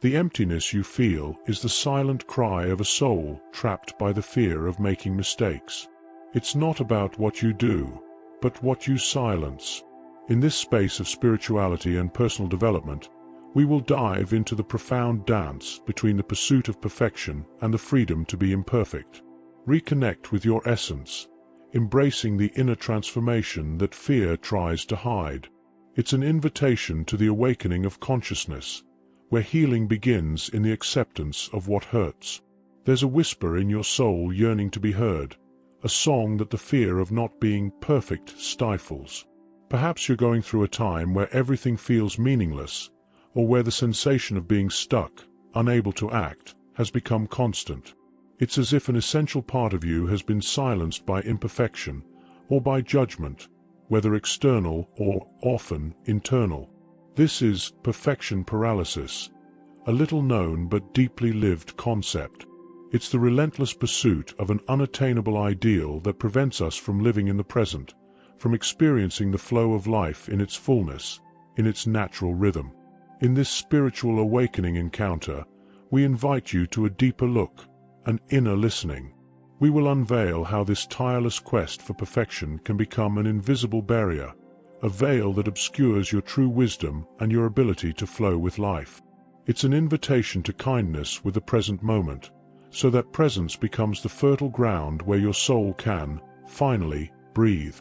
The emptiness you feel is the silent cry of a soul trapped by the fear of making mistakes. It's not about what you do, but what you silence. In this space of spirituality and personal development, we will dive into the profound dance between the pursuit of perfection and the freedom to be imperfect. Reconnect with your essence, embracing the inner transformation that fear tries to hide. It's an invitation to the awakening of consciousness, where healing begins in the acceptance of what hurts. There's a whisper in your soul yearning to be heard, a song that the fear of not being perfect stifles. Perhaps you're going through a time where everything feels meaningless, or where the sensation of being stuck, unable to act, has become constant. It's as if an essential part of you has been silenced by imperfection, or by judgment, whether external or, often, internal. This is perfection paralysis, a little-known but deeply lived concept. It's the relentless pursuit of an unattainable ideal that prevents us from living in the present, from experiencing the flow of life in its fullness, in its natural rhythm. In this spiritual awakening encounter, we invite you to a deeper look, an inner listening. We will unveil how this tireless quest for perfection can become an invisible barrier, a veil that obscures your true wisdom and your ability to flow with life. It's an invitation to kindness with the present moment, so that presence becomes the fertile ground where your soul can, finally, breathe.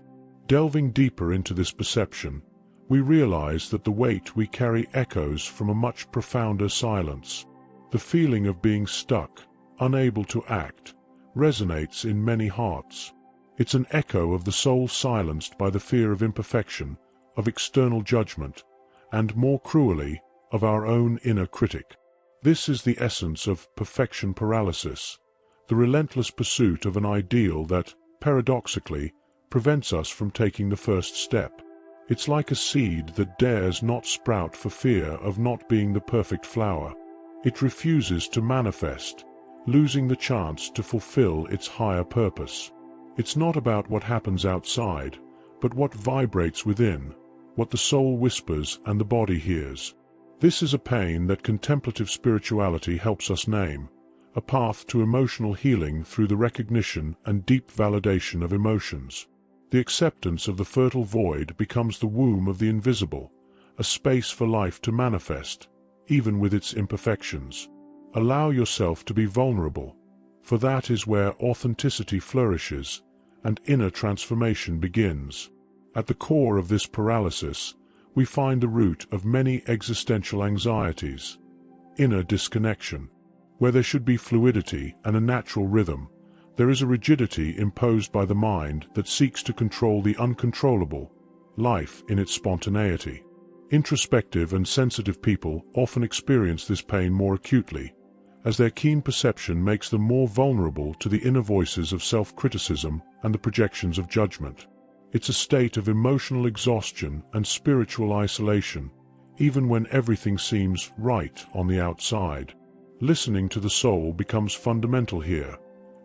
Delving deeper into this perception, we realize that the weight we carry echoes from a much profounder silence. The feeling of being stuck, unable to act, resonates in many hearts. It's an echo of the soul silenced by the fear of imperfection, of external judgment, and more cruelly, of our own inner critic. This is the essence of perfection paralysis, the relentless pursuit of an ideal that, paradoxically, prevents us from taking the first step. It's like a seed that dares not sprout for fear of not being the perfect flower. It refuses to manifest, losing the chance to fulfill its higher purpose. It's not about what happens outside, but what vibrates within, what the soul whispers and the body hears. This is a pain that contemplative spirituality helps us name, a path to emotional healing through the recognition and deep validation of emotions. The acceptance of the fertile void becomes the womb of the invisible, a space for life to manifest, even with its imperfections. Allow yourself to be vulnerable, for that is where authenticity flourishes and inner transformation begins. At the core of this paralysis, we find the root of many existential anxieties: inner disconnection. Where there should be fluidity and a natural rhythm, there is a rigidity imposed by the mind that seeks to control the uncontrollable, life in its spontaneity. Introspective and sensitive people often experience this pain more acutely, as their keen perception makes them more vulnerable to the inner voices of self-criticism and the projections of judgment. It's a state of emotional exhaustion and spiritual isolation, even when everything seems right on the outside. Listening to the soul becomes fundamental here,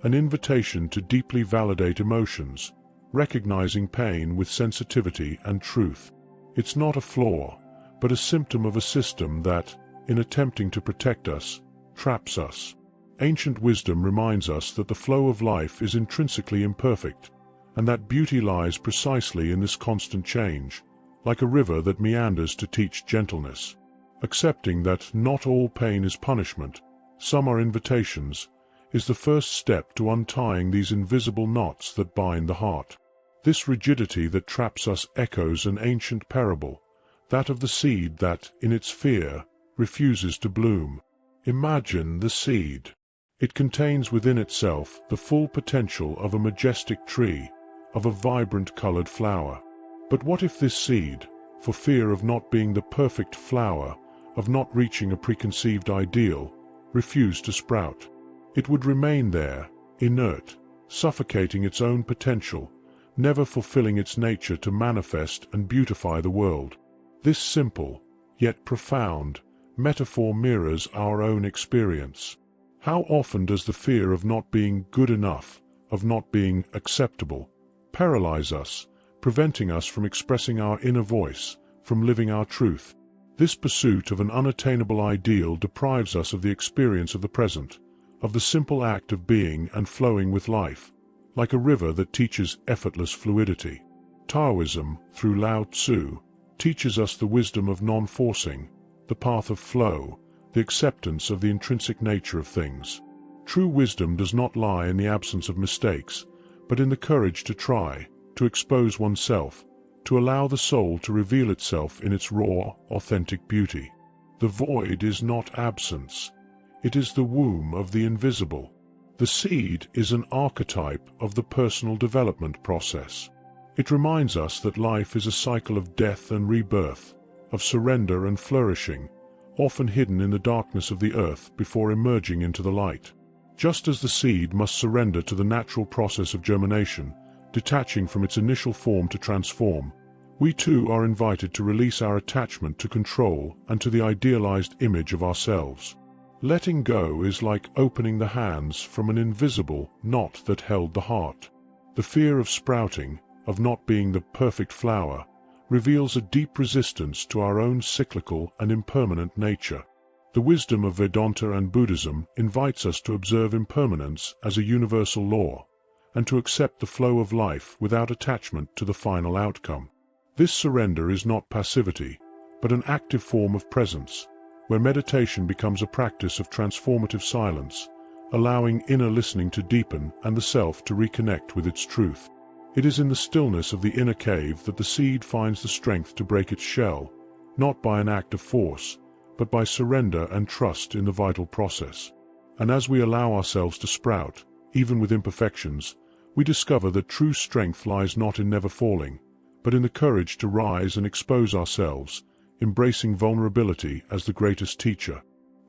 an invitation to deeply validate emotions, recognizing pain with sensitivity and truth. It's not a flaw, but a symptom of a system that, in attempting to protect us, traps us. Ancient wisdom reminds us that the flow of life is intrinsically imperfect, and that beauty lies precisely in this constant change, like a river that meanders to teach gentleness. Accepting that not all pain is punishment, some are invitations, is the first step to untying these invisible knots that bind the heart. This rigidity that traps us echoes an ancient parable, that of the seed that, in its fear, refuses to bloom. Imagine the seed. It contains within itself the full potential of a majestic tree, of a vibrant colored flower. But what if this seed, for fear of not being the perfect flower, of not reaching a preconceived ideal, refused to sprout? It would remain there, inert, suffocating its own potential, never fulfilling its nature to manifest and beautify the world. This simple, yet profound, metaphor mirrors our own experience. How often does the fear of not being good enough, of not being acceptable, paralyze us, preventing us from expressing our inner voice, from living our truth? This pursuit of an unattainable ideal deprives us of the experience of the present, of the simple act of being and flowing with life, like a river that teaches effortless fluidity. Taoism, through Lao Tzu, teaches us the wisdom of non-forcing, the path of flow, the acceptance of the intrinsic nature of things. True wisdom does not lie in the absence of mistakes, but in the courage to try, to expose oneself, to allow the soul to reveal itself in its raw, authentic beauty. The void is not absence. It is the womb of the invisible. The seed is an archetype of the personal development process. It reminds us that life is a cycle of death and rebirth, of surrender and flourishing, often hidden in the darkness of the earth before emerging into the light. Just as the seed must surrender to the natural process of germination, detaching from its initial form to transform, we too are invited to release our attachment to control and to the idealized image of ourselves. Letting go is like opening the hands from an invisible knot that held the heart. The fear of sprouting, of not being the perfect flower, reveals a deep resistance to our own cyclical and impermanent nature. The wisdom of Vedanta and Buddhism invites us to observe impermanence as a universal law, and to accept the flow of life without attachment to the final outcome. This surrender is not passivity, but an active form of presence, where meditation becomes a practice of transformative silence, allowing inner listening to deepen and the self to reconnect with its truth. It is in the stillness of the inner cave that the seed finds the strength to break its shell, not by an act of force, but by surrender and trust in the vital process. And as we allow ourselves to sprout, even with imperfections, we discover that true strength lies not in never falling, but in the courage to rise and expose ourselves, embracing vulnerability as the greatest teacher.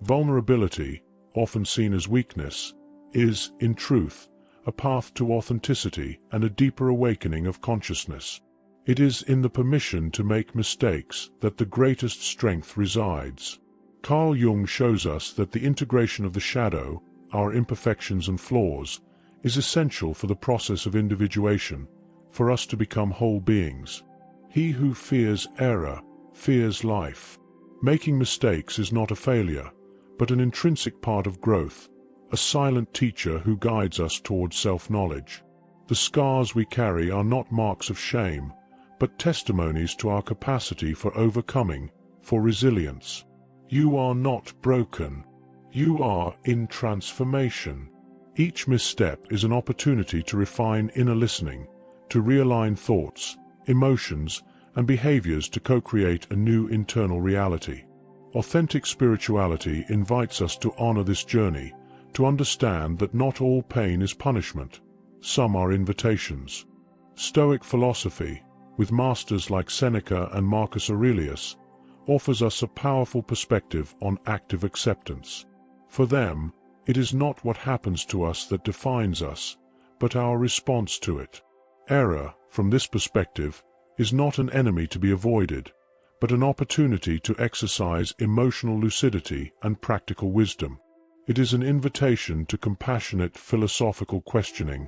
Vulnerability, often seen as weakness, is, in truth, a path to authenticity and a deeper awakening of consciousness. It is in the permission to make mistakes that the greatest strength resides. Carl Jung shows us that the integration of the shadow, our imperfections and flaws, is essential for the process of individuation, for us to become whole beings. He who fears error fears life. Making mistakes is not a failure, but an intrinsic part of growth, a silent teacher who guides us towards self-knowledge. The scars we carry are not marks of shame, but testimonies to our capacity for overcoming, for resilience. You are not broken. You are in transformation. Each misstep is an opportunity to refine inner listening, to realign thoughts, emotions, and behaviors to co-create a new internal reality. Authentic spirituality invites us to honor this journey, to understand that not all pain is punishment, some are invitations. Stoic philosophy, with masters like Seneca and Marcus Aurelius, offers us a powerful perspective on active acceptance. For them, it is not what happens to us that defines us, but our response to it. Error, from this perspective, is not an enemy to be avoided, but an opportunity to exercise emotional lucidity and practical wisdom. It is an invitation to compassionate philosophical questioning.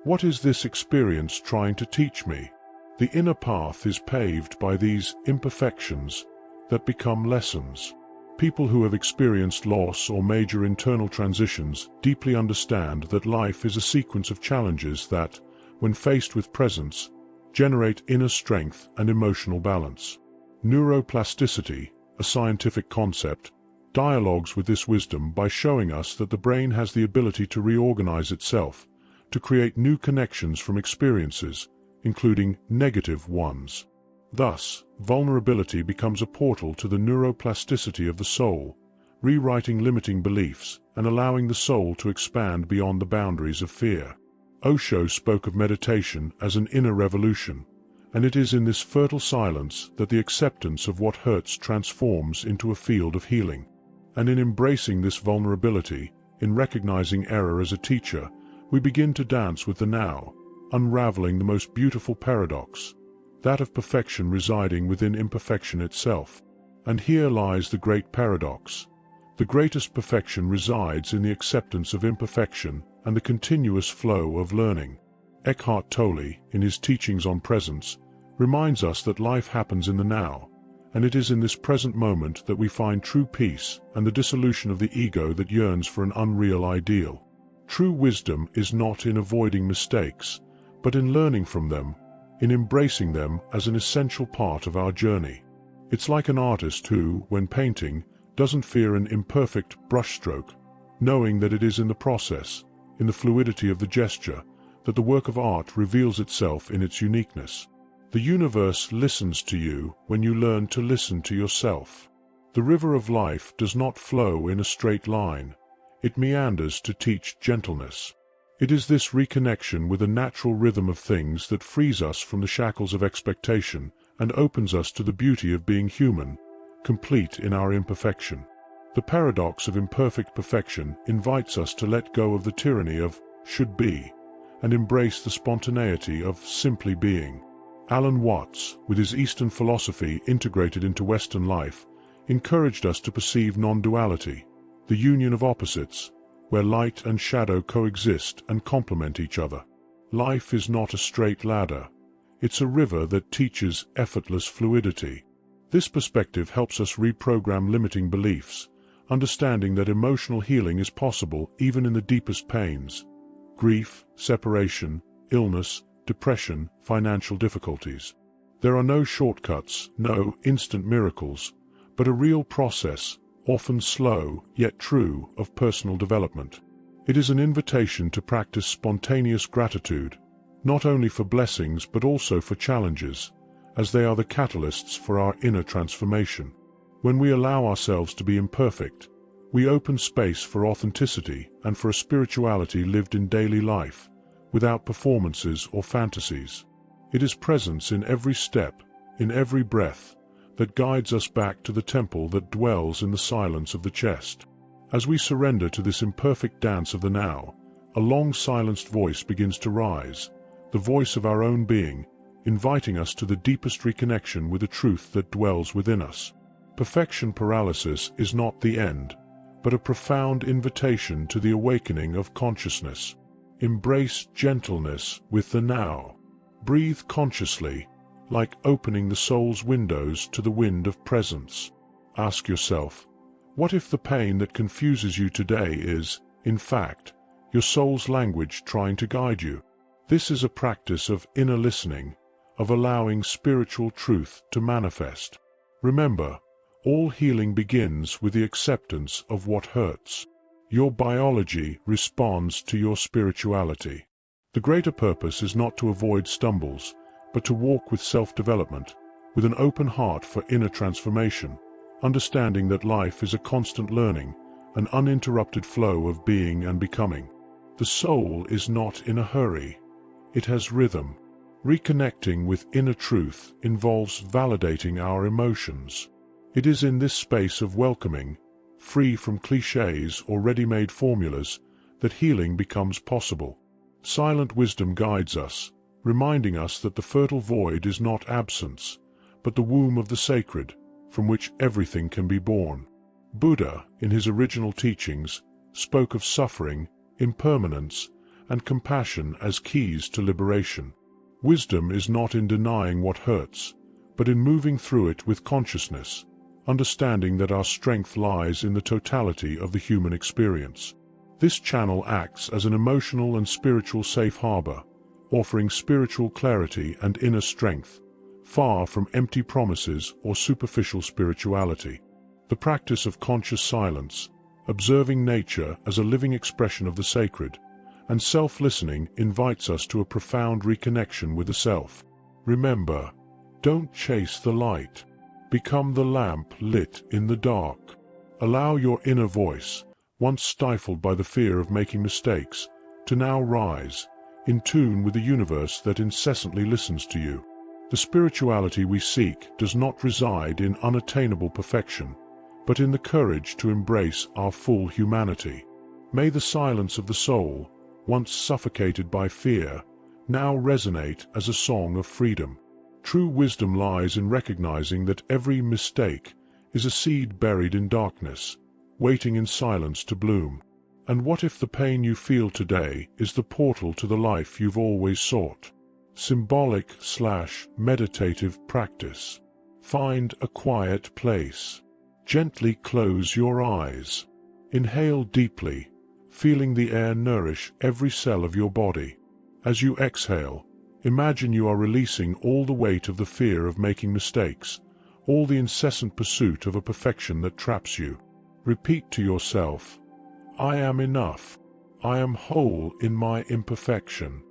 What is this experience trying to teach me? The inner path is paved by these imperfections that become lessons. People who have experienced loss or major internal transitions deeply understand that life is a sequence of challenges that, when faced with presence, generate inner strength and emotional balance. Neuroplasticity, a scientific concept, dialogues with this wisdom by showing us that the brain has the ability to reorganize itself, to create new connections from experiences, including negative ones. Thus, vulnerability becomes a portal to the neuroplasticity of the soul, rewriting limiting beliefs and allowing the soul to expand beyond the boundaries of fear. Osho spoke of meditation as an inner revolution, and it is in this fertile silence that the acceptance of what hurts transforms into a field of healing. And in embracing this vulnerability, in recognizing error as a teacher, we begin to dance with the now, unraveling the most beautiful paradox, that of perfection residing within imperfection itself. And here lies the great paradox. The greatest perfection resides in the acceptance of imperfection and the continuous flow of learning. Eckhart Tolle, in his teachings on presence, reminds us that life happens in the now, and it is in this present moment that we find true peace and the dissolution of the ego that yearns for an unreal ideal. True wisdom is not in avoiding mistakes, but in learning from them, in embracing them as an essential part of our journey. It's like an artist who, when painting, doesn't fear an imperfect brushstroke, knowing that it is in the process, in the fluidity of the gesture, that the work of art reveals itself in its uniqueness. The universe listens to you when you learn to listen to yourself. The river of life does not flow in a straight line. It meanders to teach gentleness. It is this reconnection with a natural rhythm of things that frees us from the shackles of expectation and opens us to the beauty of being human, complete in our imperfection. The paradox of imperfect perfection invites us to let go of the tyranny of should be and embrace the spontaneity of simply being. Alan Watts, with his Eastern philosophy integrated into Western life, encouraged us to perceive non-duality, the union of opposites, where light and shadow coexist and complement each other. Life is not a straight ladder. It's a river that teaches effortless fluidity. This perspective helps us reprogram limiting beliefs, understanding that emotional healing is possible even in the deepest pains: grief, separation, illness, depression, financial difficulties. There are no shortcuts, no instant miracles, but a real process, often slow yet true, of personal development. It is an invitation to practice spontaneous gratitude, not only for blessings but also for challenges, as they are the catalysts for our inner transformation. When we allow ourselves to be imperfect, we open space for authenticity and for a spirituality lived in daily life, without performances or fantasies. It is presence in every step, in every breath, that guides us back to the temple that dwells in the silence of the chest. As we surrender to this imperfect dance of the now, a long silenced voice begins to rise, the voice of our own being, inviting us to the deepest reconnection with the truth that dwells within us. Perfection paralysis is not the end, but a profound invitation to the awakening of consciousness. Embrace gentleness with the now. Breathe consciously, like opening the soul's windows to the wind of presence. Ask yourself, what if the pain that confuses you today is, in fact, your soul's language trying to guide you? This is a practice of inner listening, of allowing spiritual truth to manifest. Remember, all healing begins with the acceptance of what hurts. Your biology responds to your spirituality. The greater purpose is not to avoid stumbles, but to walk with self-development, with an open heart for inner transformation, understanding that life is a constant learning, an uninterrupted flow of being and becoming. The soul is not in a hurry. It has rhythm. Reconnecting with inner truth involves validating our emotions. It is in this space of welcoming, free from clichés or ready-made formulas, that healing becomes possible. Silent wisdom guides us, reminding us that the fertile void is not absence, but the womb of the sacred, from which everything can be born. Buddha, in his original teachings, spoke of suffering, impermanence, and compassion as keys to liberation. Wisdom is not in denying what hurts, but in moving through it with consciousness, understanding that our strength lies in the totality of the human experience. This channel acts as an emotional and spiritual safe harbor, offering spiritual clarity and inner strength, far from empty promises or superficial spirituality. The practice of conscious silence, observing nature as a living expression of the sacred, and self-listening invites us to a profound reconnection with the self. Remember, don't chase the light. Become the lamp lit in the dark. Allow your inner voice, once stifled by the fear of making mistakes, to now rise, in tune with the universe that incessantly listens to you. The spirituality we seek does not reside in unattainable perfection, but in the courage to embrace our full humanity. May the silence of the soul, once suffocated by fear, now resonate as a song of freedom. True wisdom lies in recognizing that every mistake is a seed buried in darkness, waiting in silence to bloom. And what if the pain you feel today is the portal to the life you've always sought? Symbolic/meditative practice. Find a quiet place. Gently close your eyes. Inhale deeply, feeling the air nourish every cell of your body. As you exhale, imagine you are releasing all the weight of the fear of making mistakes, all the incessant pursuit of a perfection that traps you. Repeat to yourself, I am enough. I am whole in my imperfection.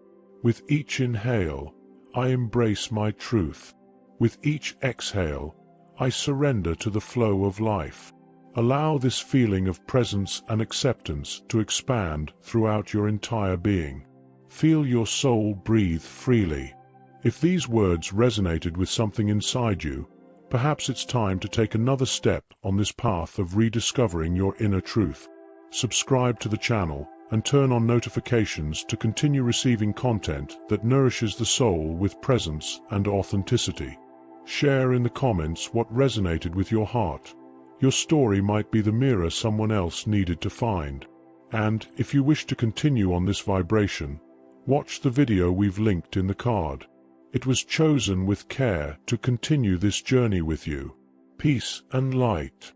With each inhale, I embrace my truth. With each exhale, I surrender to the flow of life. Allow this feeling of presence and acceptance to expand throughout your entire being. Feel your soul breathe freely. If these words resonated with something inside you, perhaps it's time to take another step on this path of rediscovering your inner truth. Subscribe to the channel and turn on notifications to continue receiving content that nourishes the soul with presence and authenticity. Share in the comments what resonated with your heart. Your story might be the mirror someone else needed to find. And if you wish to continue on this vibration, watch the video we've linked in the card. It was chosen with care to continue this journey with you. Peace and light.